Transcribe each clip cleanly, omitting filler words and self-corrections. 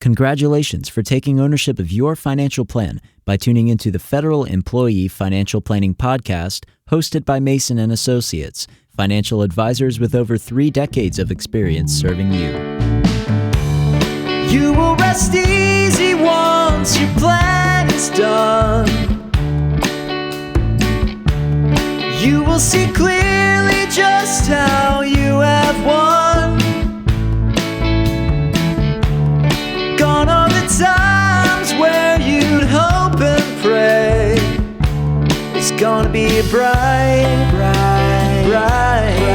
Congratulations for taking ownership of your financial plan by tuning into the Federal Employee Financial Planning Podcast, hosted by Mason and Associates, financial advisors with over 3 decades of experience serving you. You will rest easy once your plan is done. You will see clearly just how you have won. Gone are the times where you'd hope and pray. It's gonna be a bright,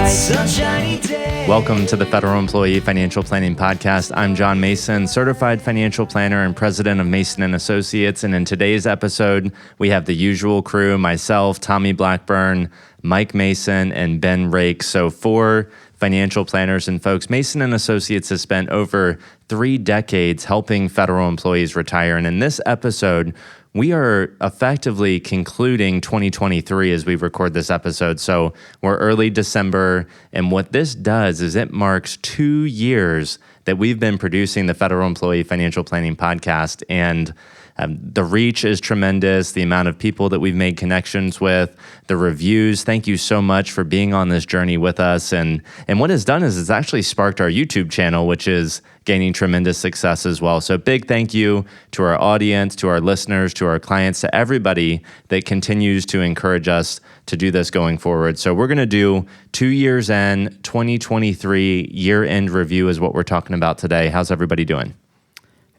sunshiny day. Welcome to the Federal Employee Financial Planning Podcast. I'm John Mason, certified financial planner and president of Mason and Associates. And in today's episode, we have the usual crew: myself, Tommy Blackburn, Mike Mason, and Ben Rake. So 4 financial planners and folks. Mason and Associates has spent over 3 decades helping federal employees retire. And in this episode, we are effectively concluding 2023 as we record this episode. So we're early December, and what this does is it marks 2 years that we've been producing the Federal Employee Financial Planning Podcast, and the reach is tremendous, the amount of people that we've made connections with, the reviews. Thank you so much for being on this journey with us. And what it's done is it's actually sparked our YouTube channel, which is gaining tremendous success as well. So big thank you to our audience, to our listeners, to our clients, to everybody that continues to encourage us to do this going forward. So we're going to do 2 years in, 2023 year-end review is what we're talking about today. How's everybody doing?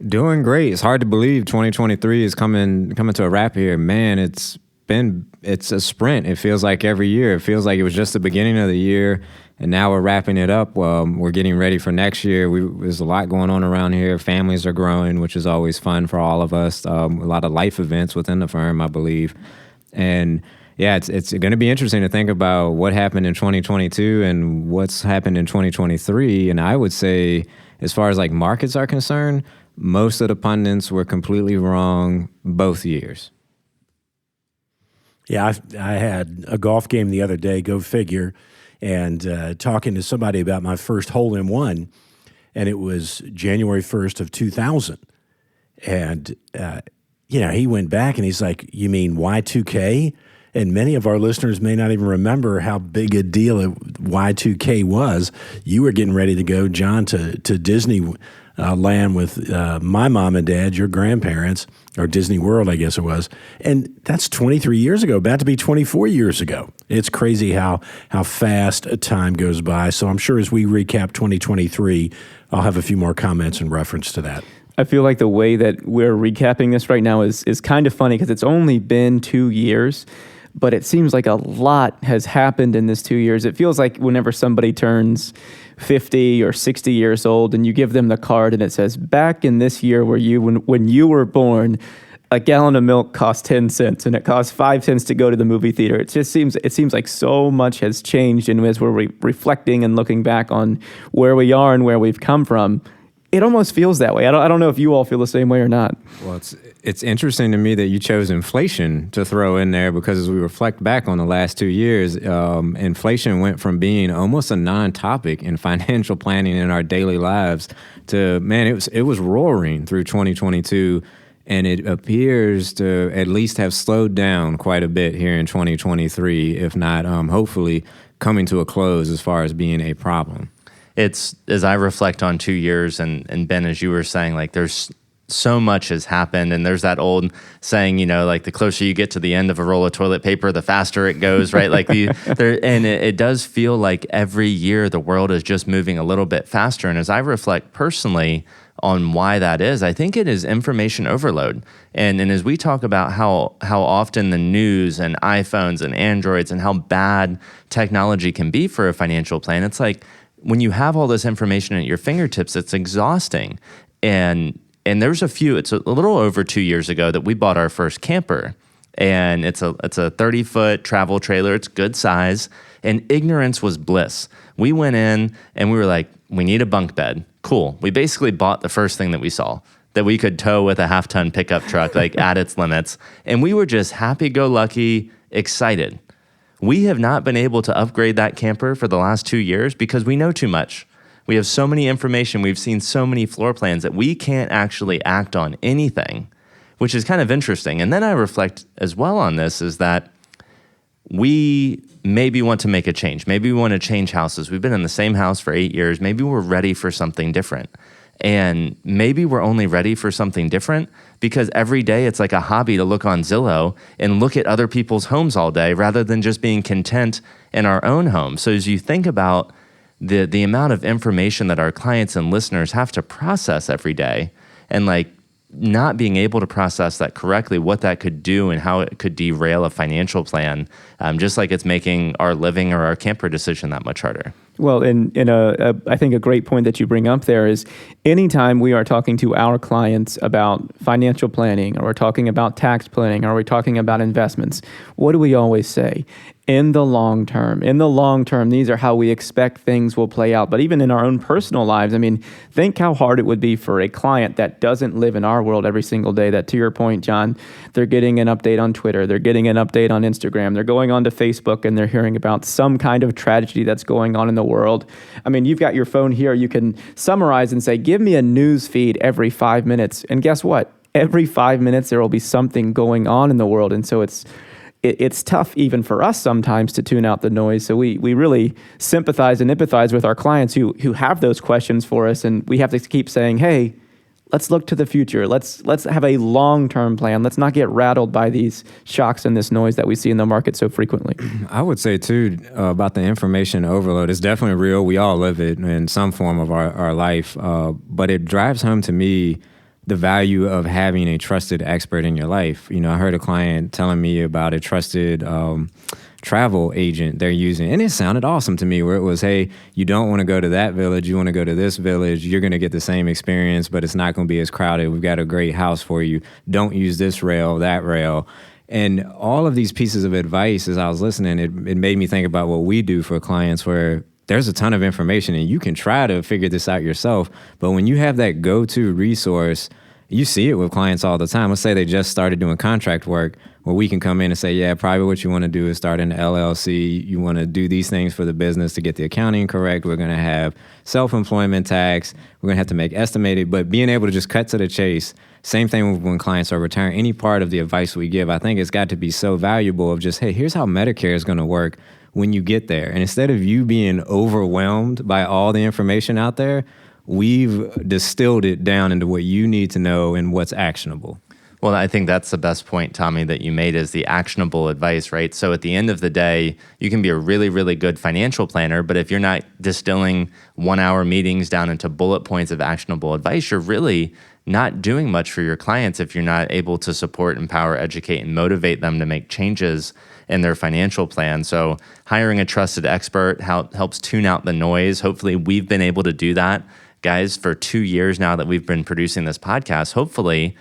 Doing great. It's hard to believe 2023 is coming to a wrap here. Man, it's a sprint. It feels like every year. It feels like it was just the beginning of the year, and now we're wrapping it up. We're getting ready for next year. There's a lot going on around here. Families are growing, which is always fun for all of us. A lot of life events within the firm, I believe. And yeah, it's going to be interesting to think about what happened in 2022 and what's happened in 2023. And I would say, as far as like markets are concerned, most of the pundits were completely wrong both years. Yeah, I had a golf game the other day, go figure, and talking to somebody about my first hole-in-one, and it was January 1st of 2000. And, he went back and he's like, you mean Y2K? And many of our listeners may not even remember how big a deal Y2K was. You were getting ready to go, John, to Disney land with my mom and dad, your grandparents, or Disney World, I guess it was. And that's 23 years ago, about to be 24 years ago. It's crazy how fast time goes by. So I'm sure as we recap 2023, I'll have a few more comments in reference to that. I feel like the way that we're recapping this right now is kind of funny because it's only been 2 years, but it seems like a lot has happened in this 2 years. It feels like whenever somebody turns 50 or 60 years old and you give them the card and it says, back in this year when you were born, a gallon of milk cost 10 cents and it cost 5 cents to go to the movie theater. It seems like so much has changed, and as we're reflecting and looking back on where we are and where we've come from, it almost feels that way. I don't know if you all feel the same way or not. Well, it's interesting to me that you chose inflation to throw in there, because as we reflect back on the last 2 years, inflation went from being almost a non-topic in financial planning in our daily lives to, man, it was roaring through 2022, and it appears to at least have slowed down quite a bit here in 2023, if not hopefully coming to a close as far as being a problem. It's, as I reflect on 2 years, and Ben, as you were saying, like there's so much has happened, and there's that old saying, like the closer you get to the end of a roll of toilet paper, the faster it goes, right? Like it does feel like every year the world is just moving a little bit faster. And as I reflect personally on why that is, I think it is information overload. And as we talk about how often the news and iPhones and Androids and how bad technology can be for a financial plan, it's like, when you have all this information at your fingertips, it's exhausting. And there's it's a little over 2 years ago that we bought our first camper. And it's a 30-foot travel trailer. It's good size. And ignorance was bliss. We went in and we were like, we need a bunk bed. Cool. We basically bought the first thing that we saw that we could tow with a half-ton pickup truck, like at its limits. And we were just happy-go-lucky, excited. We have not been able to upgrade that camper for the last 2 years because we know too much. We have so many information. We've seen so many floor plans that we can't actually act on anything, which is kind of interesting. And then I reflect as well on this is that we maybe want to make a change. Maybe we want to change houses. We've been in the same house for 8 years. Maybe we're ready for something different. And maybe we're only ready for something different because every day it's like a hobby to look on Zillow and look at other people's homes all day rather than just being content in our own home. So as you think about the amount of information that our clients and listeners have to process every day and like not being able to process that correctly, what that could do and how it could derail a financial plan, just like it's making our living or our camper decision that much harder. Well, I think a great point that you bring up there is anytime we are talking to our clients about financial planning or we're talking about tax planning or we're talking about investments, what do we always say? In the long term, these are how we expect things will play out. But even in our own personal lives, I mean, think how hard it would be for a client that doesn't live in our world every single day, that to your point, John, they're getting an update on Twitter, they're getting an update on Instagram, they're going onto Facebook and they're hearing about some kind of tragedy that's going on in the world. I mean, you've got your phone here, you can summarize and say, give me a news feed every 5 minutes. And guess what? Every 5 minutes, there will be something going on in the world. And so it's tough even for us sometimes to tune out the noise. So we really sympathize and empathize with our clients who have those questions for us. And we have to keep saying, hey, let's look to the future. Let's have a long-term plan. Let's not get rattled by these shocks and this noise that we see in the market so frequently. I would say, too, about the information overload. It's definitely real. We all live it in some form of our life. But it drives home to me the value of having a trusted expert in your life. You know, I heard a client telling me about a trusted travel agent they're using, and it sounded awesome to me, where it was, hey, you don't want to go to that village, you want to go to this village, you're going to get the same experience, but it's not going to be as crowded. We've got a great house for you. Don't use this rail, that rail. And all of these pieces of advice, as I was listening, it made me think about what we do for clients, where there's a ton of information and you can try to figure this out yourself. But when you have that go-to resource, you see it with clients all the time. Let's say they just started doing contract work, where we can come in and say, yeah, probably what you want to do is start an LLC. You want to do these things for the business to get the accounting correct. We're going to have self-employment tax. We're going to have to make estimated, but being able to just cut to the chase. Same thing when clients are retiring. Any part of the advice we give, I think it's got to be so valuable of just, hey, here's how Medicare is going to work when you get there. And instead of you being overwhelmed by all the information out there, we've distilled it down into what you need to know and what's actionable. Well, I think that's the best point, Tommy, that you made, is the actionable advice, right? So at the end of the day, you can be a really, really good financial planner, but if you're not distilling 1-hour meetings down into bullet points of actionable advice, you're really not doing much for your clients if you're not able to support, empower, educate, and motivate them to make changes in their financial plan. So hiring a trusted expert helps tune out the noise. Hopefully, we've been able to do that, guys, for 2 years now that we've been producing this podcast. Hopefully,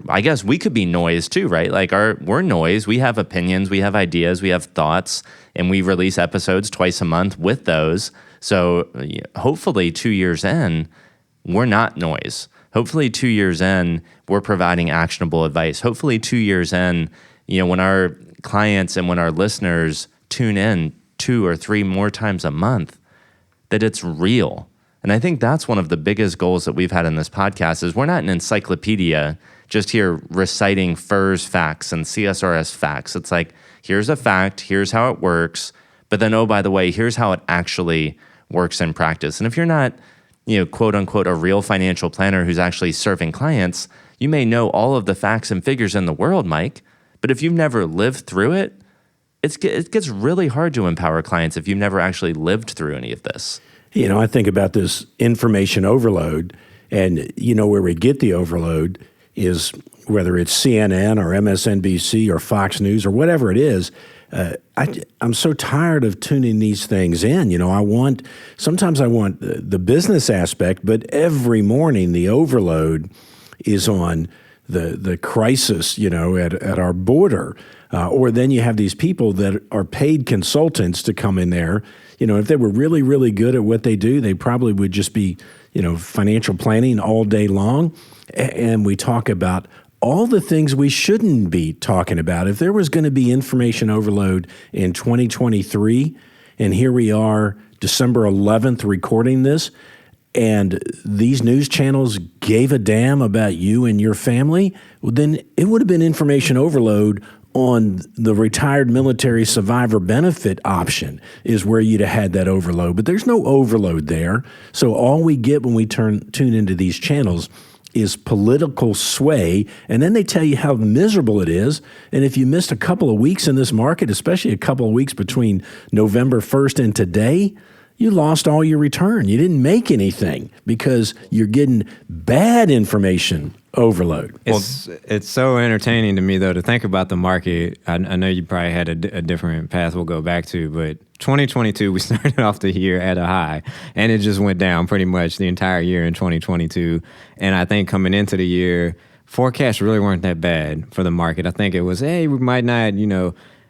I guess we could be noise too, right? Like we're noise. We have opinions, we have ideas, we have thoughts, and we release episodes twice a month with those. So hopefully 2 years in, we're not noise. Hopefully 2 years in, we're providing actionable advice. Hopefully 2 years in, when our clients and when our listeners tune in 2 or 3 more times a month, that it's real. And I think that's one of the biggest goals that we've had in this podcast is we're not an encyclopedia just here reciting FERS facts and CSRS facts. It's like, here's a fact, here's how it works, but then, oh, by the way, here's how it actually works in practice. And if you're not, quote unquote, a real financial planner who's actually serving clients, you may know all of the facts and figures in the world, Mike, but if you've never lived through it, it gets really hard to empower clients if you've never actually lived through any of this. I think about this information overload, and where we get the overload is whether it's CNN or MSNBC or Fox News or whatever it is. I'm so tired of tuning these things in. Sometimes I want the business aspect, but every morning the overload is on the crisis, at our border. Or then you have these people that are paid consultants to come in there. If they were really, really good at what they do, they probably would just be, financial planning all day long. And we talk about all the things we shouldn't be talking about. If there was going to be information overload in 2023, and here we are December 11th recording this, and these news channels gave a damn about you and your family, well, then it would have been information overload on the retired military survivor benefit option is where you'd have had that overload. But there's no overload there. So all we get when we tune into these channels is political sway, and then they tell you how miserable it is. And if you missed a couple of weeks in this market, especially a couple of weeks between November 1st and today, you lost all your return. You didn't make anything because you're getting bad information overload. It's so entertaining to me, though, to think about the market. I know you probably had a different path we'll go back to, but 2022, we started off the year at a high, and it just went down pretty much the entire year in 2022. And I think coming into the year, forecasts really weren't that bad for the market. I think it was, hey, we might not,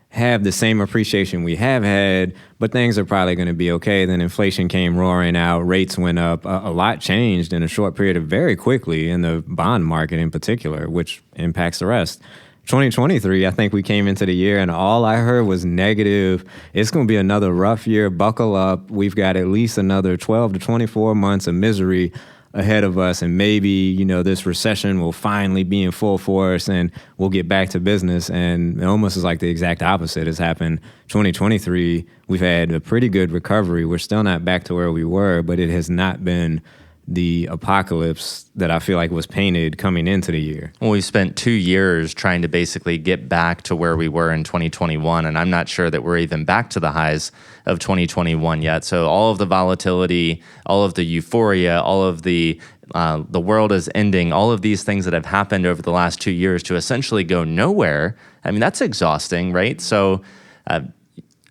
have the same appreciation we have had, but things are probably going to be okay. Then inflation came roaring out, rates went up, a lot changed in a short period of very quickly in the bond market in particular, which impacts the rest. 2023, I think we came into the year and all I heard was negative. It's going to be another rough year. Buckle up. We've got at least another 12 to 24 months of misery ahead of us, and maybe this recession will finally be in full force and we'll get back to business. And it almost is like the exact opposite has happened. 2023, we've had a pretty good recovery. We're still not back to where we were, but it has not been the apocalypse that I feel like was painted coming into the year. Well, we spent 2 years trying to basically get back to where we were in 2021, and I'm not sure that we're even back to the highs of 2021 yet. So all of the volatility, all of the euphoria, all of the world is ending, all of these things that have happened over the last 2 years to essentially go nowhere, I mean, that's exhausting, right? So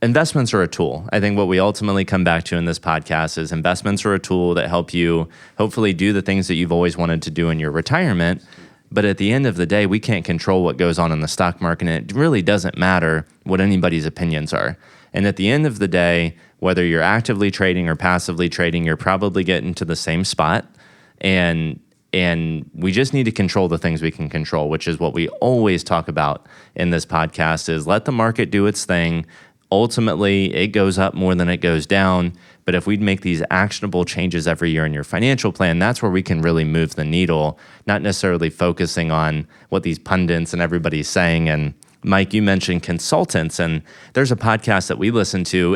investments are a tool. I think what we ultimately come back to in this podcast is investments are a tool that help you hopefully do the things that you've always wanted to do in your retirement. But at the end of the day, we can't control what goes on in the stock market, and it really doesn't matter what anybody's opinions are. And at the end of the day, whether you're actively trading or passively trading, you're probably getting to the same spot. And we just need to control the things we can control, which is what we always talk about in this podcast, is let the market do its thing. Ultimately, it goes up more than it goes down. But if we'd make these actionable changes every year in your financial plan, that's where we can really move the needle, not necessarily focusing on what these pundits and everybody's saying. And Mike, you mentioned consultants, and there's a podcast that we listen to,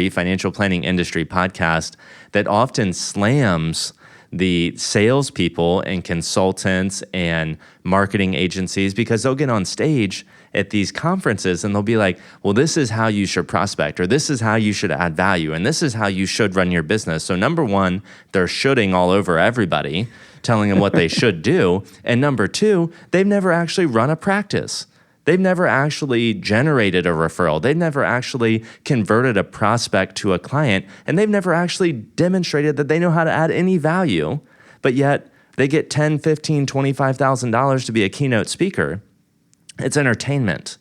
financial planning industry podcast, that often slams the salespeople and consultants and marketing agencies because they'll get on stage at these conferences and they'll be like, well, this is how you should prospect, or this is how you should add value, and this is how you should run your business. So number one, they're shoulding all over everybody, telling them what they should do. And number two, they've never actually run a practice. They've never actually generated a referral. They've never actually converted a prospect to a client, and they've never actually demonstrated that they know how to add any value, but yet they get $10,000, $15,000, $25,000 to be a keynote speaker. It's entertainment,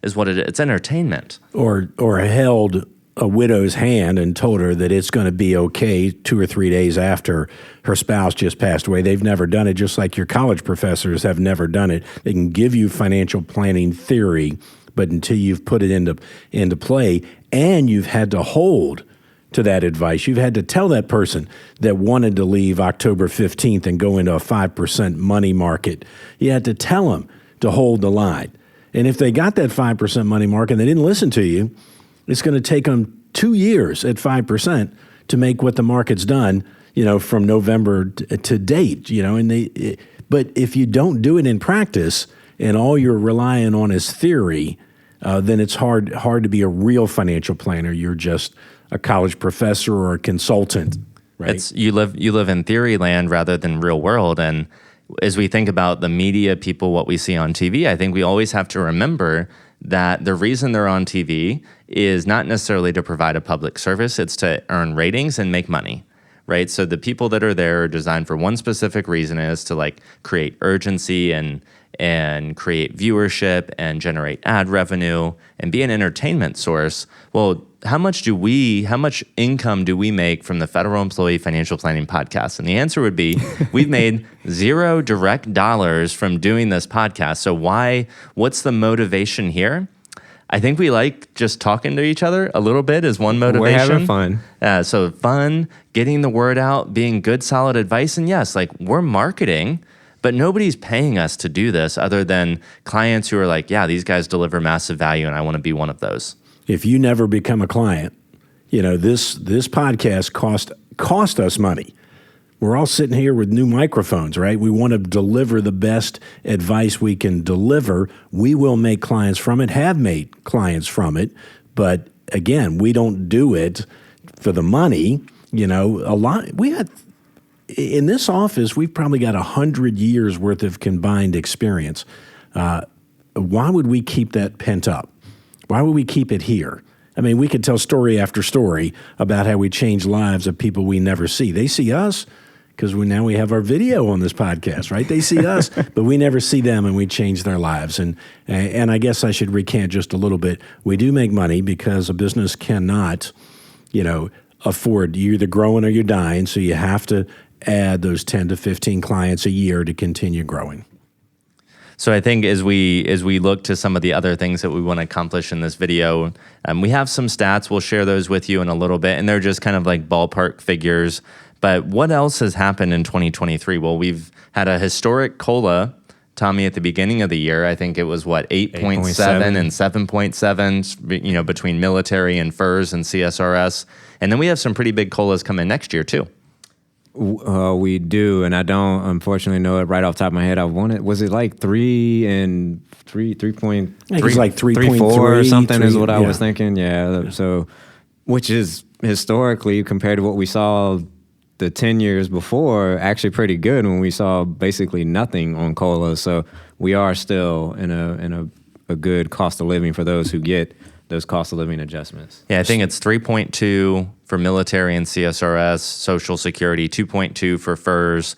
is what it is. It's entertainment. Or held a widow's hand and told her that it's going to be okay 2 or 3 days after her spouse just passed away. They've never done it, just like your college professors have never done it. They can give you financial planning theory, but until you've put it into play, and you've had to hold to that advice, you've had to tell that person that wanted to leave October 15th and go into a 5% money market, you had to tell them to hold the line. And if they got that 5% money market and they didn't listen to you, it's going to take them 2 years at 5% to make what the market's done, from November to date, but if you don't do it in practice and all you're relying on is theory, then it's hard to be a real financial planner. You're just a college professor or a consultant, right? You live in theory land rather than real world. And as we think about the media people, what we see on TV, I think we always have to remember that the reason they're on TV is not necessarily to provide a public service, it's to earn ratings and make money, right? So the people that are there are designed for one specific reason, is to create urgency and create viewership and generate ad revenue and be an entertainment source. Well, how much income do we make from the Federal Employee Financial Planning Podcast? And the answer would be, we've made $0 direct dollars from doing this podcast. So what's the motivation here? I think we like just talking to each other a little bit is one motivation. We're having fun. So fun, getting the word out, being good, solid advice. And yes, like we're marketing, but nobody's paying us to do this other than clients who are like, yeah, these guys deliver massive value and I want to be one of those. If you never become a client, this podcast cost us money. We're all sitting here with new microphones, right? We want to deliver the best advice we can deliver. We will make clients from it, have made clients from it. But again, we don't do it for the money. In this office, we've probably got 100 years worth of combined experience. Why would we keep that pent up? Why would we keep it here? I mean, we could tell story after story about how we change lives of people we never see. They see us because now we have our video on this podcast, right? They see us, but we never see them, and we change their lives. And I guess I should recant just a little bit. We do make money because a business cannot, afford. You're either growing or you're dying, so you have to add those 10 to 15 clients a year to continue growing. So I think as we look to some of the other things that we want to accomplish in this video, we have some stats. We'll share those with you in a little bit, and they're just kind of like ballpark figures. But what else has happened in 2023? Well, we've had a historic COLA, Tommy, at the beginning of the year. I think it was 8.7 and 7.7, between military and FERS and CSRS. And then we have some pretty big COLAs coming next year too. We do, and I don't unfortunately know it right off the top of my head. Was it like 3 and 3.3? I think it's like 3.3 or something is what I was thinking. Yeah. So, which is historically compared to what we saw the 10 years before, actually pretty good when we saw basically nothing on COLA. So we are still in a good cost of living for those who get those cost of living adjustments. Yeah, I think it's 3.2 for military and CSRS, Social Security, 2.2 for FERS.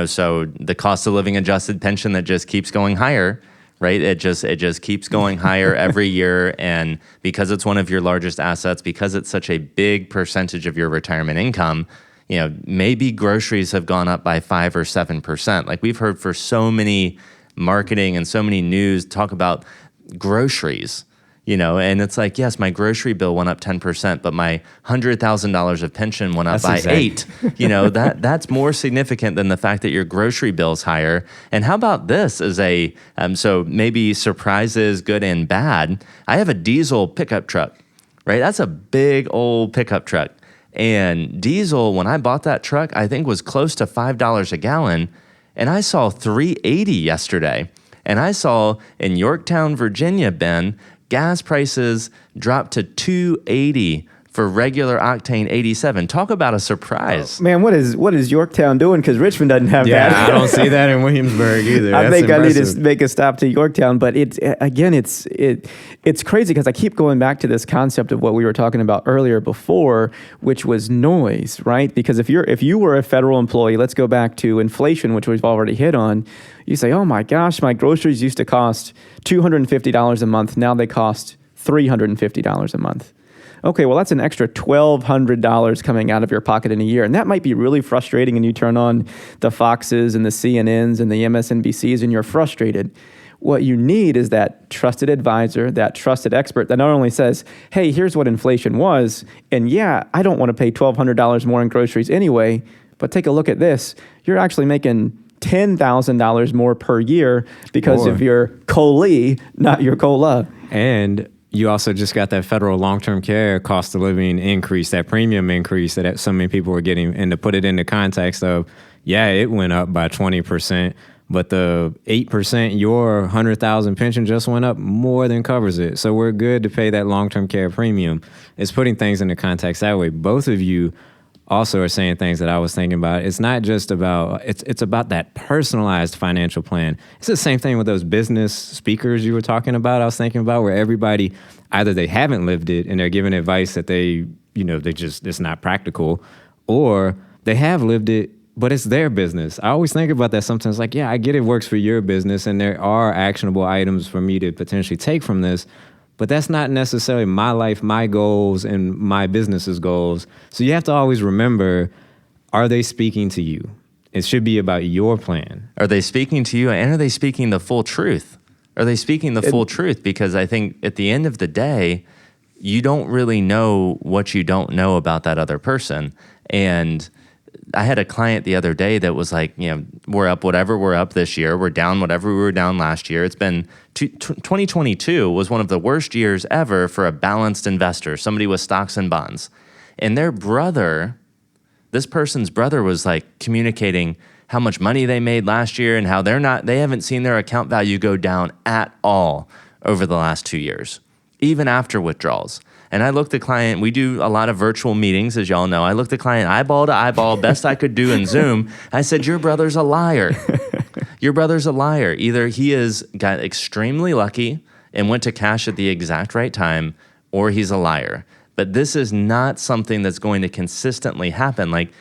So the cost of living adjusted pension that just keeps going higher, right? It just keeps going higher every year, and because it's one of your largest assets, because it's such a big percentage of your retirement income, maybe groceries have gone up by 5 or 7%. Like we've heard for so many marketing and so many news talk about groceries. And it's like, yes, my grocery bill went up 10%, but my $100,000 of pension went up by 8. That's more significant than the fact that your grocery bill's higher. And how about this as so maybe surprises, good and bad. I have a diesel pickup truck, right? That's a big old pickup truck. And diesel, when I bought that truck, I think was close to $5 a gallon. And I saw $3.80 yesterday. And I saw in Yorktown, Virginia, Ben, gas prices dropped to $2.80 for regular octane 87. Talk about a surprise. Oh, man, what is Yorktown doing? Because Richmond doesn't have that. Yeah, I don't see that in Williamsburg either. I think impressive. I need to make a stop to Yorktown. But it's crazy because I keep going back to this concept of what we were talking about earlier before, which was noise, right? Because if you were a federal employee, let's go back to inflation, which we've already hit on. You say, oh my gosh, my groceries used to cost $250 a month. Now they cost $350 a month. Okay, well, that's an extra $1,200 coming out of your pocket in a year. And that might be really frustrating, and you turn on the Foxes and the CNNs and the MSNBCs and you're frustrated. What you need is that trusted advisor, that trusted expert that not only says, hey, here's what inflation was, and yeah, I don't want to pay $1,200 more in groceries anyway, but take a look at this. You're actually making $10,000 more per year because of your COLA, not your COLA. And you also just got that federal long-term care cost of living increase, that premium increase that so many people were getting. And to put it into context of, yeah, it went up by 20%, but the 8% your 100,000 pension just went up more than covers it. So we're good to pay that long-term care premium. It's putting things into context that way. Both of you also are saying things that I was thinking about. It's not just about, it's about that personalized financial plan. It's the same thing with those business speakers you were talking about, I was thinking about, where everybody, either they haven't lived it and they're giving advice that it's not practical, or they have lived it, but it's their business. I always think about that sometimes, like, yeah, I get it works for your business and there are actionable items for me to potentially take from this, but that's not necessarily my life, my goals, and my business's goals. So you have to always remember, are they speaking to you? It should be about your plan. Are they speaking to you, and are they speaking the full truth? Are they speaking the full truth? Because I think at the end of the day, you don't really know what you don't know about that other person. And I had a client the other day that was like, we're up whatever we're up this year. We're down whatever we were down last year. It's been 2022 was one of the worst years ever for a balanced investor, somebody with stocks and bonds. And their brother, this person's brother, was like communicating how much money they made last year and how they haven't seen their account value go down at all over the last 2 years, even after withdrawals. And I looked the client, we do a lot of virtual meetings, as y'all know. I looked the client eyeball to eyeball, best I could do in Zoom. I said, your brother's a liar. Your brother's a liar. Either he got extremely lucky and went to cash at the exact right time, or he's a liar. But this is not something that's going to consistently happen. Like,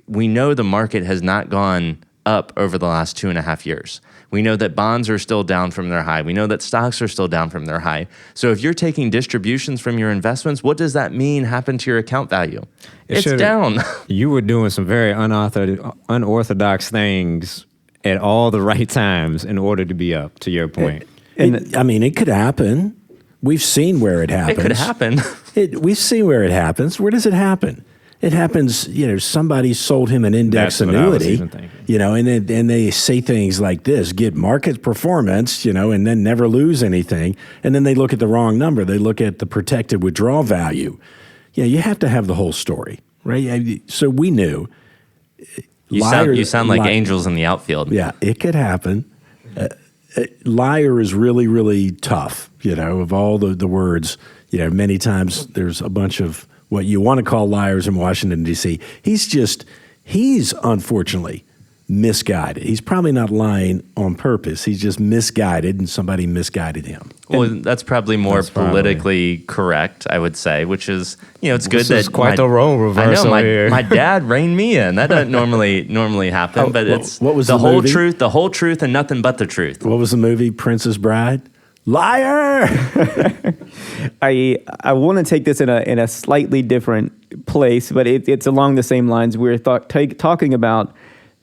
we know the market has not gone up over the last 2.5 years. We know that bonds are still down from their high. We know that stocks are still down from their high. So if you're taking distributions from your investments, what does that mean happen to your account value? It's down. You were doing some very unorthodox things at all the right times in order to be up, to your point. It could happen. We've seen where it happens. It could happen. We've seen where it happens. Where does it happen? It happens, somebody sold him an index annuity, and they say things like this, get market performance, and then never lose anything. And then they look at the wrong number. They look at the protected withdrawal value. You have to have the whole story, right? So we knew. You sound like angels in the outfield. Yeah, it could happen. Liar is really, really tough, of all the words. Many times there's a bunch of what you want to call liars in Washington, D.C. He's unfortunately misguided. He's probably not lying on purpose. He's just misguided, and somebody misguided him. Well, that's probably more politically correct, I would say, which is, it's good that... This is quite the role reversal here. My dad reined me in. That doesn't normally happen, but it's what was the whole movie? Truth, the whole truth, and nothing but the truth. What was the movie, Princess Bride? Liar! I want to take this in a slightly different place, but it's along the same lines. We're talking about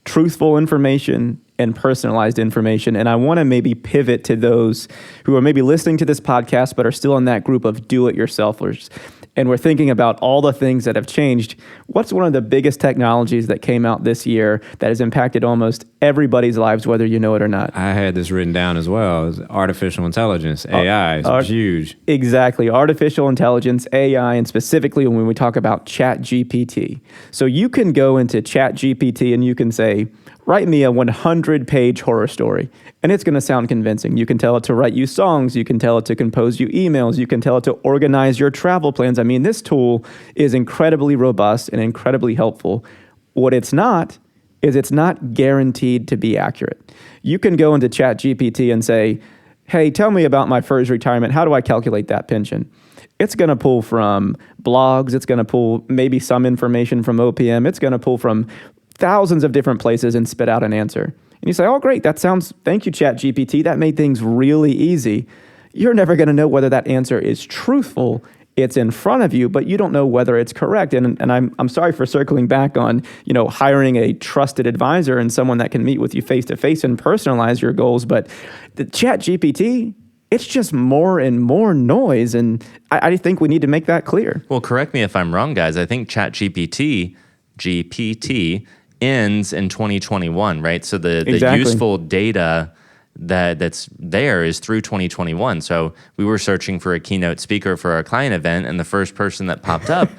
truthful information and personalized information, and I want to maybe pivot to those who are maybe listening to this podcast but are still in that group of do-it-yourselfers. And we're thinking about all the things that have changed. What's one of the biggest technologies that came out this year that has impacted almost everybody's lives, whether you know it or not? I had this written down as well. It's artificial intelligence, AI. It's huge. Exactly. Artificial intelligence, AI, and specifically when we talk about ChatGPT. So you can go into ChatGPT and you can say, write me a 100-page horror story. And it's going to sound convincing. You can tell it to write you songs. You can tell it to compose you emails. You can tell it to organize your travel plans. I mean, this tool is incredibly robust and incredibly helpful. What it's not is it's not guaranteed to be accurate. You can go into ChatGPT and say, hey, tell me about my first retirement. How do I calculate that pension? It's going to pull from blogs. It's going to pull maybe some information from OPM. It's going to pull from thousands of different places and spit out an answer. And you say, oh, great, thank you, ChatGPT. That made things really easy. You're never going to know whether that answer is truthful. It's in front of you, but you don't know whether it's correct. And I'm sorry for circling back on, hiring a trusted advisor and someone that can meet with you face to face and personalize your goals. But the ChatGPT, it's just more and more noise. And I think we need to make that clear. Well, correct me if I'm wrong, guys. I think GPT ends in 2021, right? So the useful data that's there is through 2021. So we were searching for a keynote speaker for our client event, and the first person that popped up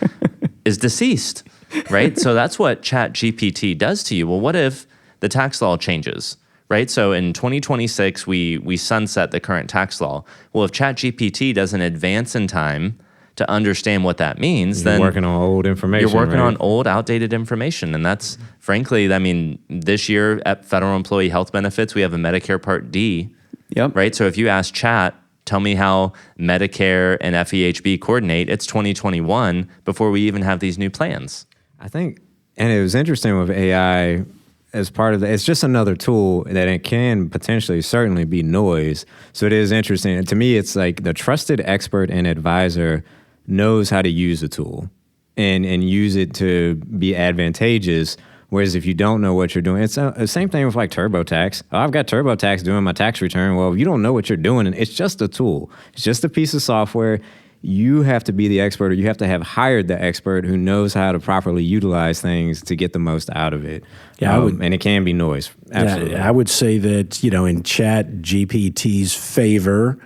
is deceased, right? So that's what ChatGPT does to you. Well, what if the tax law changes, right? So in 2026, we sunset the current tax law. Well, if ChatGPT doesn't advance in time to understand what that means, then you're working on old information. You're working on old, outdated information. And that's, frankly, this year at Federal Employee Health Benefits, we have a Medicare Part D, right? So if you ask Chat, tell me how Medicare and FEHB coordinate, it's 2021 before we even have these new plans. I think, and it was interesting with AI as part of that, it's just another tool that it can potentially certainly be noise. So it is interesting. And to me, it's like the trusted expert and advisor knows how to use the tool and use it to be advantageous, Whereas if you don't know what you're doing, it's the same thing with like TurboTax. Oh, I've got TurboTax doing my tax return. Well, if you don't know what you're doing, and it's just a tool. It's just a piece of software. You have to be the expert, or you have to have hired the expert who knows how to properly utilize things to get the most out of it. Yeah, and it can be noise. Absolutely. Yeah, I would say that, in Chat GPT's favor,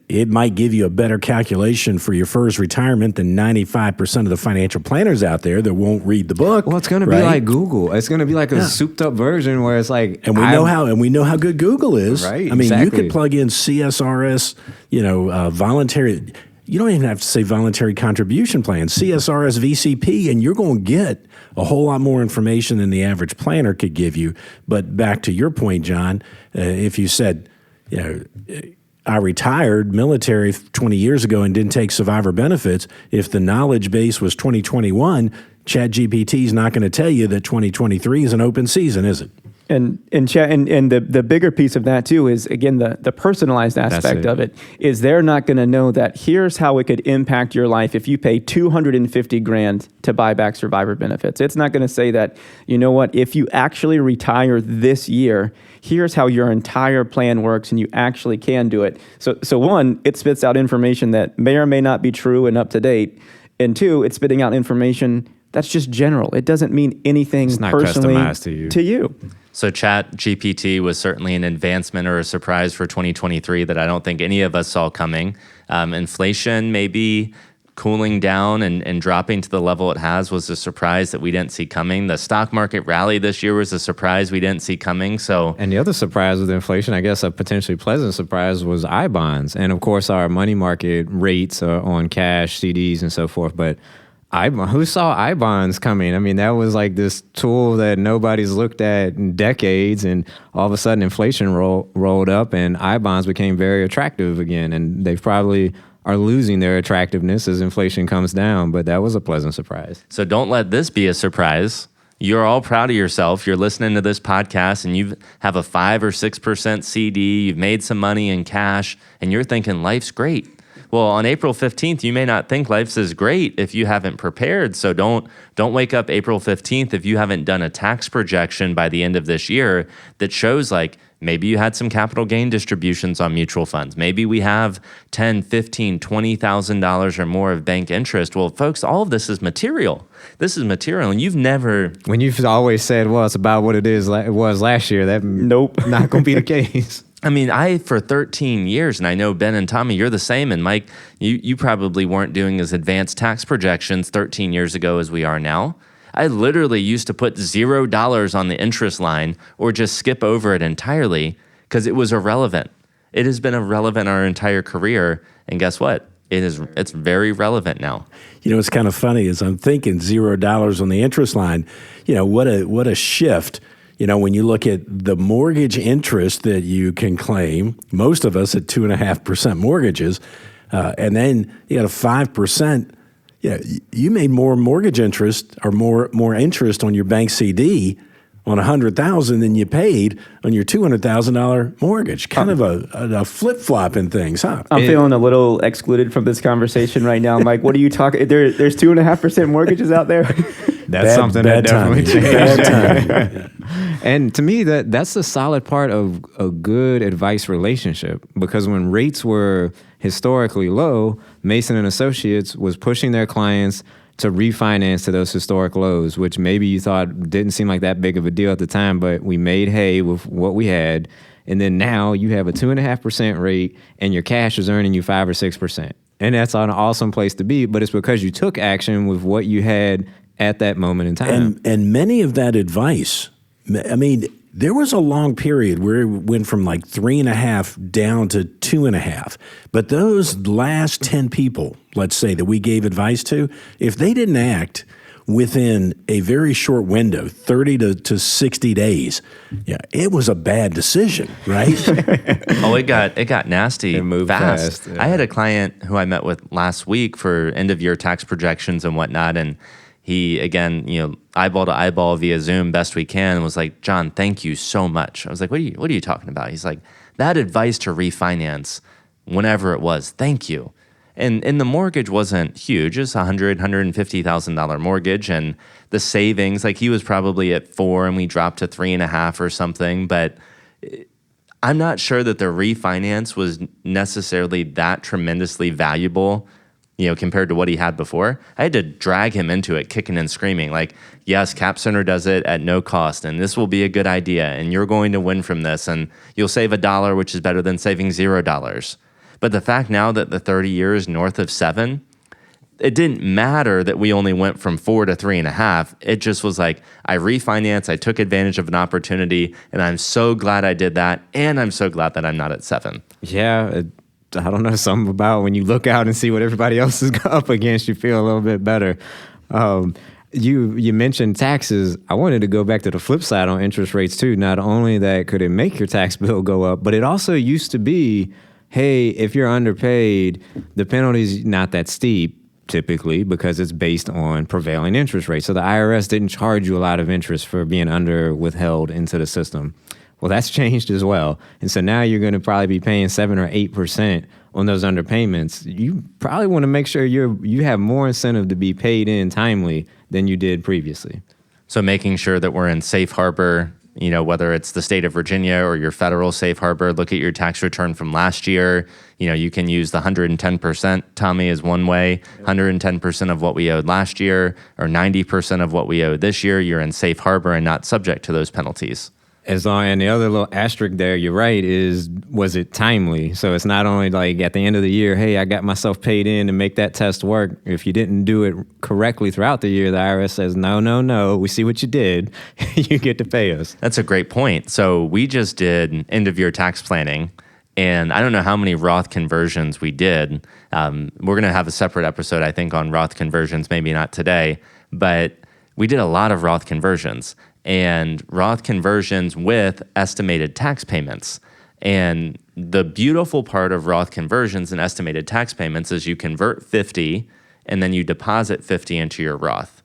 it might give you a better calculation for your first retirement than 95% of the financial planners out there that won't read the book. Well, it's going to be like Google. It's going to be like a souped up version where it's like, and we know how good Google is. Right. I mean, exactly. you could plug in CSRS, voluntary. You don't even have to say voluntary contribution plan, CSRS VCP, and you're going to get a whole lot more information than the average planner could give you. But back to your point, John, if you said, I retired military 20 years ago and didn't take survivor benefits, if the knowledge base was 2021, ChatGPT is not going to tell you that 2023 is an open season, is it? And the bigger piece of that too is, again, the personalized aspect of it is they're not going to know that here's how it could impact your life if you pay $250,000 to buy back survivor benefits. It's not going to say that, if you actually retire this year, here's how your entire plan works and you actually can do it. So one, it spits out information that may or may not be true and up to date. And two, it's spitting out information that's just general. It doesn't mean anything it's not personally customized to you. So Chat GPT was certainly an advancement or a surprise for 2023 that I don't think any of us saw coming. Inflation maybe cooling down and dropping to the level it has was a surprise that we didn't see coming. The stock market rally this year was a surprise we didn't see coming. And the other surprise with inflation, I guess a potentially pleasant surprise, was I-bonds. And of course, our money market rates on cash, CDs, and so forth. But who saw I-bonds coming? I mean, that was like this tool that nobody's looked at in decades, and all of a sudden inflation rolled up and I-bonds became very attractive again, and they probably are losing their attractiveness as inflation comes down, but that was a pleasant surprise. So don't let this be a surprise. You're all proud of yourself. You're listening to this podcast and you have a 5 or 6% CD, you've made some money in cash, and you're thinking life's great. Well, on April 15th, you may not think life's as great if you haven't prepared. So don't wake up April 15th if you haven't done a tax projection by the end of this year that shows maybe you had some capital gain distributions on mutual funds. Maybe we have $10,000, $15,000, $20,000 or more of bank interest. Well, folks, all of this is material. This is material, and you've never... When you've always said, well, it's about what it was last year, that nope, not going to be the case. I mean, for 13 years, and I know Ben and Tommy, you're the same, and Mike, you probably weren't doing as advanced tax projections 13 years ago as we are now. I literally used to put $0 on the interest line or just skip over it entirely because it was irrelevant. It has been irrelevant our entire career, and guess what? It's very relevant now. What's kind of funny is I'm thinking $0 on the interest line. What a shift. When you look at the mortgage interest that you can claim, most of us at 2.5% mortgages, and then you got a 5%. You made more mortgage interest or more interest on your bank CD on $100,000 than you paid on your $200,000 mortgage. Kind of a flip flop in things, huh? I'm feeling a little excluded from this conversation right now, Mike. What are you talking? There's 2.5% mortgages out there. That's something that definitely changed. Bad time. And to me, that's a solid part of a good advice relationship, because when rates were historically low, Mason and Associates was pushing their clients to refinance to those historic lows, which maybe you thought didn't seem like that big of a deal at the time, but we made hay with what we had. And then now you have a 2.5% rate and your cash is earning you 5 or 6%. And that's an awesome place to be, but it's because you took action with what you had at that moment in time. And many of that advice, I mean, there was a long period where it went from 3.5 down to 2.5. But those last 10 people, let's say, that we gave advice to, if they didn't act within a very short window, 30 to 60 days, it was a bad decision, right? Oh, it got nasty. It moved fast. Yeah. I had a client who I met with last week for end of year tax projections and whatnot, and he, again, eyeball to eyeball via Zoom best we can, and was like, John, thank you so much. I was like, what are you talking about? He's like, that advice to refinance, whenever it was, thank you. And the mortgage wasn't huge. It's $150,000 mortgage. And the savings, like he was probably at 4 and we dropped to 3.5 or something. But I'm not sure that the refinance was necessarily that tremendously valuable, compared to what he had before. I had to drag him into it, kicking and screaming, like, yes, Cap Center does it at no cost, and this will be a good idea, and you're going to win from this, and you'll save $1, which is better than saving $0. But the fact now that the 30 years north of 7, it didn't matter that we only went from 4 to 3.5. It just was like, I refinanced, I took advantage of an opportunity, and I'm so glad I did that, and I'm so glad that I'm not at 7. Yeah, I don't know, something about when you look out and see what everybody else is up against, you feel a little bit better. You mentioned taxes. I wanted to go back to the flip side on interest rates too. Not only that could it make your tax bill go up, but it also used to be, hey, if you're underpaid, the penalty's not that steep typically because it's based on prevailing interest rates. So the IRS didn't charge you a lot of interest for being under withheld into the system. Well, that's changed as well. And so now you're going to probably be paying 7 or 8% on those underpayments. You probably want to make sure you have more incentive to be paid in timely than you did previously. So making sure that we're in safe harbor, whether it's the state of Virginia or your federal safe harbor, look at your tax return from last year. You can use the 110%, Tommy, is one way. 110% of what we owed last year or 90% of what we owe this year, you're in safe harbor and not subject to those penalties. And the other little asterisk there, you're right, was it timely? So it's not only like at the end of the year, hey, I got myself paid in to make that test work. If you didn't do it correctly throughout the year, the IRS says, no, we see what you did. You get to pay us. That's a great point. So we just did end of year tax planning, and I don't know how many Roth conversions we did. We're going to have a separate episode, I think, on Roth conversions, maybe not today, but we did a lot of Roth conversions. And Roth conversions with estimated tax payments. And the beautiful part of Roth conversions and estimated tax payments is you convert 50 and then you deposit 50 into your Roth.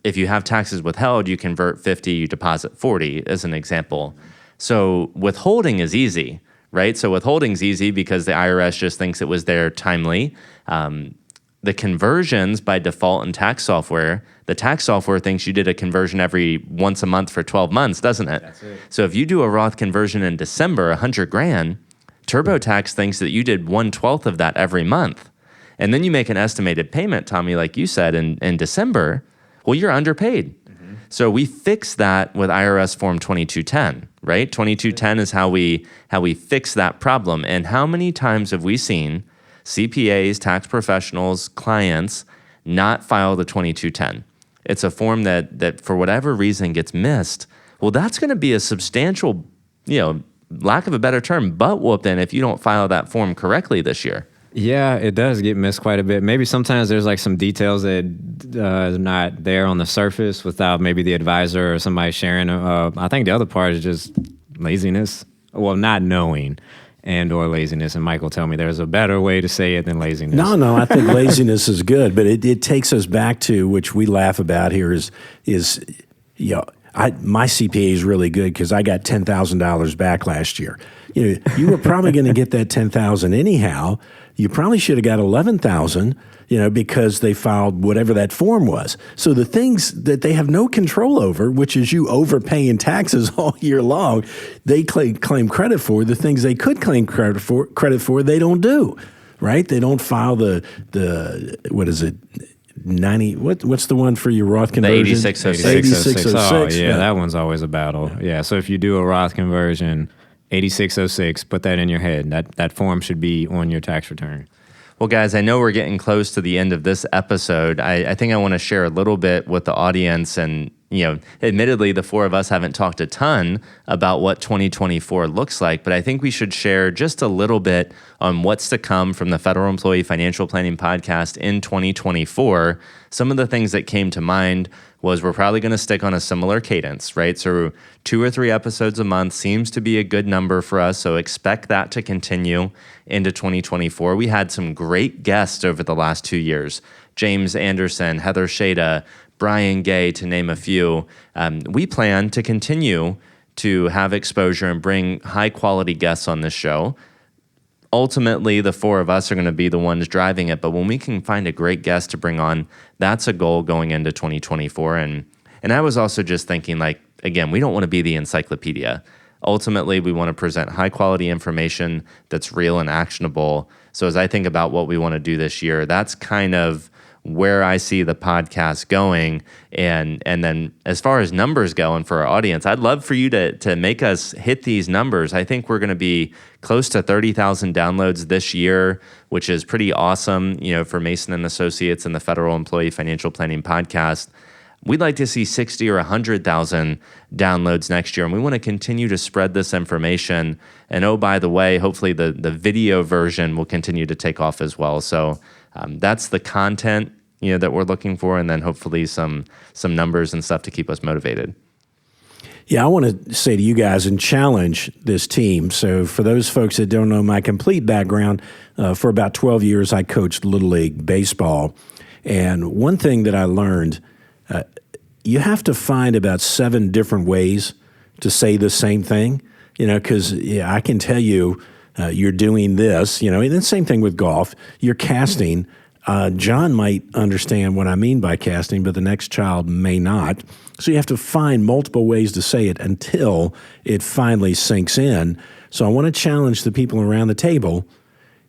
If you have taxes withheld, you convert 50, you deposit 40 as an example. So withholding is easy, right? So withholding's easy because the IRS just thinks it was there timely. The conversions by default in tax software, the tax software thinks you did a conversion every once a month for 12 months, doesn't it? That's it. So if you do a Roth conversion in December, $100,000, TurboTax thinks that you did 1/12 of that every month. And then you make an estimated payment, Tommy, like you said, in December, well, you're underpaid. Mm-hmm. So we fix that with IRS Form 2210, right? 2210 is how we fix that problem. And how many times have we seen CPAs, tax professionals, clients not file the 2210? It's a form that for whatever reason gets missed. Well, that's going to be a substantial, lack of a better term, butt whooping if you don't file that form correctly this year. Yeah, it does get missed quite a bit. Maybe sometimes there's like some details that are not there on the surface without maybe the advisor or somebody sharing. I think the other part is just laziness. Well, not knowing. And/or laziness. And Mike will tell me there's a better way to say it than laziness. No, I think laziness is good, but it takes us back to, which we laugh about here, is my CPA is really good because I got $10,000 back last year. You were probably going to get that $10,000 anyhow. You probably should have got $11,000. Because they filed whatever that form was. So the things that they have no control over, which is you overpaying taxes all year long, they claim credit for. The things they could claim credit for, they don't do, right? They don't file the what is it, 90? What's the one for your Roth conversion? The 8606. 8606. Oh, yeah, that one's always a battle. Yeah, so if you do a Roth conversion, 8606, put that in your head. That form should be on your tax return. Well, guys, I know we're getting close to the end of this episode. I think I want to share a little bit with the audience. And, admittedly, the four of us haven't talked a ton about what 2024 looks like, but I think we should share just a little bit on what's to come from the Federal Employee Financial Planning Podcast in 2024. Some of the things that came to mind was we're probably going to stick on a similar cadence, right? So 2 or 3 episodes a month seems to be a good number for us, so expect that to continue into 2024. We had some great guests over the last 2 years. James Anderson, Heather Shada, Brian Gay, to name a few. We plan to continue to have exposure and bring high-quality guests on this show. ultimately the four of us are going to be the ones driving it. But when we can find a great guest to bring on, that's a goal going into 2024. And I was also just thinking, like, again, we don't want to be the encyclopedia. Ultimately, we want to present high quality information that's real and actionable. So as I think about what we want to do this year, that's kind of where I see the podcast going. And then as far as numbers go and for our audience, I'd love for you to make us hit these numbers. I think we're going to be close to 30,000 downloads this year, which is pretty awesome, for Mason and Associates and the Federal Employee Financial Planning Podcast. We'd like to see 60 or 100,000 downloads next year, and we want to continue to spread this information. And oh, by the way, hopefully the video version will continue to take off as well. So that's the content that we're looking for, and then hopefully some numbers and stuff to keep us motivated. Yeah, I want to say to you guys and challenge this team. So for those folks that don't know my complete background, for about 12 years I coached Little League baseball. And one thing that I learned, you have to find about 7 different ways to say the same thing, because I can tell you you're doing this, and the same thing with golf. You're casting. John might understand what I mean by casting, but the next child may not. So you have to find multiple ways to say it until it finally sinks in. So I want to challenge the people around the table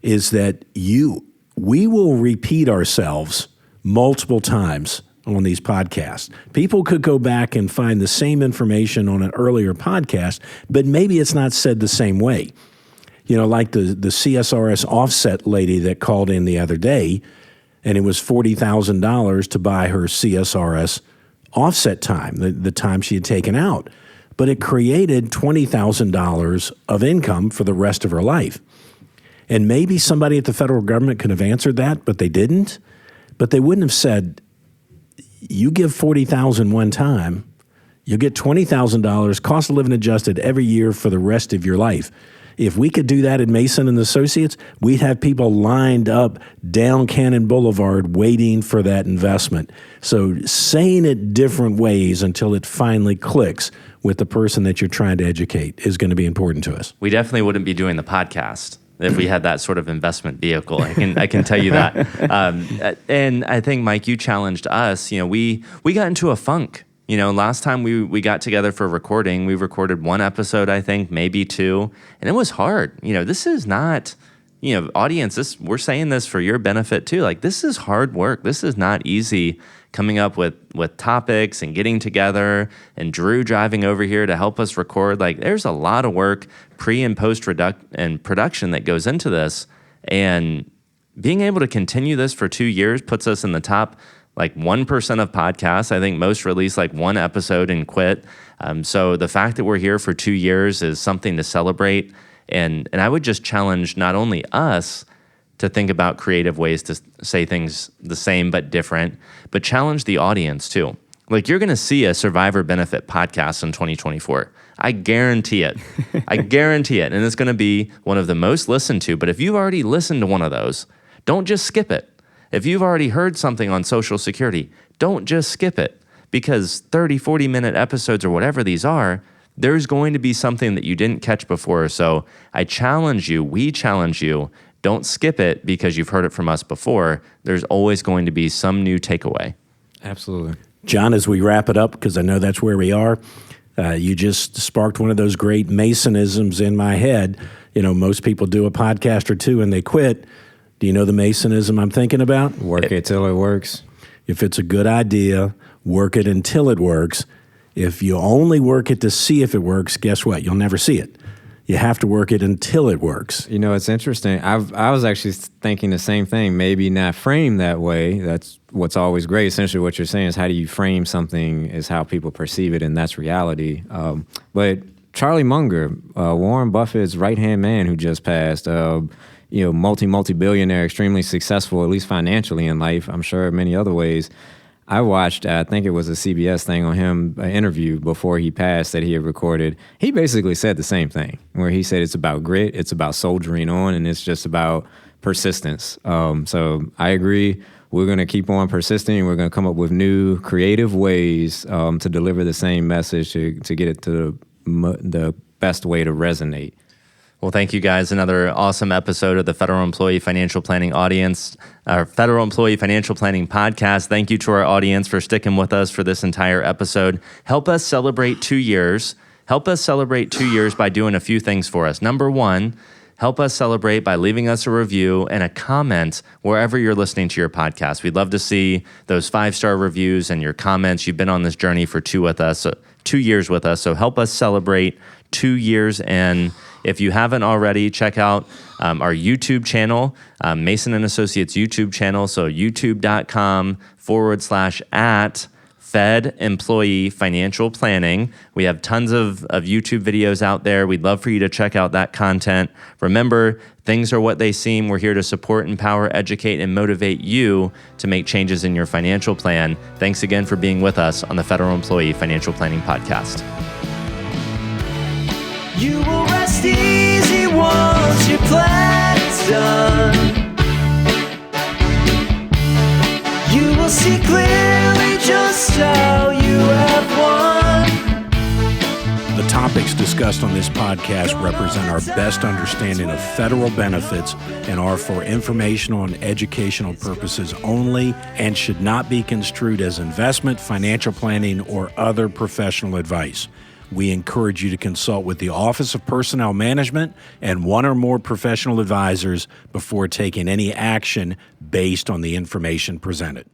is that we will repeat ourselves multiple times on these podcasts. People could go back and find the same information on an earlier podcast, but maybe it's not said the same way. Like the CSRS offset lady that called in the other day, and it was $40,000 to buy her CSRS offset time, the time she had taken out. But it created $20,000 of income for the rest of her life. And maybe somebody at the federal government could have answered that, but they didn't. But they wouldn't have said, you give $40,000 one time, you'll get $20,000 cost of living adjusted every year for the rest of your life. If we could do that at Mason and Associates, we'd have people lined up down Cannon Boulevard waiting for that investment. So saying it different ways until it finally clicks with the person that you're trying to educate is going to be important to us. We definitely wouldn't be doing the podcast if we had that sort of investment vehicle. I can tell you that. And I think, Mike, you challenged us. We got into a funk. Last time we got together for recording, we recorded 1 episode, I think, maybe 2, and it was hard. This is not, audience, we're saying this for your benefit too. Like, this is hard work. This is not easy coming up with topics and getting together, and Drew driving over here to help us record. Like, there's a lot of work, pre and post production that goes into this, and being able to continue this for 2 years puts us in the top 1% of podcasts. I think most release 1 episode and quit. So the fact that we're here for 2 years is something to celebrate. And I would just challenge not only us to think about creative ways to say things the same but different, but challenge the audience too. You're going to see a survivor benefit podcast in 2024. I guarantee it. I guarantee it. And it's going to be one of the most listened to. But if you've already listened to one of those, don't just skip it. If you've already heard something on Social Security, don't just skip it, because 30, 40-minute episodes or whatever these are, there's going to be something that you didn't catch before. So I challenge you, we challenge you, don't skip it because you've heard it from us before. There's always going to be some new takeaway. Absolutely. John, as we wrap it up, because I know that's where we are, you just sparked one of those great Masonisms in my head. Most people do a podcast or 2 and they quit. Do you know the Masonism I'm thinking about? Work it till it works. If it's a good idea, work it until it works. If you only work it to see if it works, guess what? You'll never see it. You have to work it until it works. It's interesting. I was actually thinking the same thing, maybe not framed that way. That's what's always great. Essentially what you're saying is, how do you frame something is how people perceive it, and that's reality. But Charlie Munger, Warren Buffett's right-hand man who just passed, multi-billionaire, extremely successful, at least financially in life, I'm sure in many other ways. I watched, I think it was a CBS thing on him, an interview before he passed that he had recorded. He basically said the same thing, where he said it's about grit, it's about soldiering on, and it's just about persistence. So I agree. We're going to keep on persisting. We're going to come up with new creative ways to deliver the same message, to get it to the best way to resonate. Well, thank you guys. Another awesome episode of the Federal Employee Financial Planning Federal Employee Financial Planning Podcast. Thank you to our audience for sticking with us for this entire episode. Help us celebrate 2 years. Help us celebrate 2 years by doing a few things for us. Number one, help us celebrate by leaving us a review and a comment wherever you're listening to your podcast. We'd love to see those 5-star reviews and your comments. You've been on this journey for 2 years with us. So help us celebrate 2 years. And if you haven't already, check out our YouTube channel, Mason and Associates YouTube channel. So youtube.com/@ Fed Employee Financial Planning. We have tons of YouTube videos out there. We'd love for you to check out that content. Remember, things are what they seem. We're here to support, empower, educate, and motivate you to make changes in your financial plan. Thanks again for being with us on the Federal Employee Financial Planning Podcast. You will rest easy once your plan is done. You will see clearly just how you have won. The topics discussed on this podcast represent our best understanding of federal benefits and are for informational and educational purposes only and should not be construed as investment, financial planning, or other professional advice. We encourage you to consult with the Office of Personnel Management and one or more professional advisors before taking any action based on the information presented.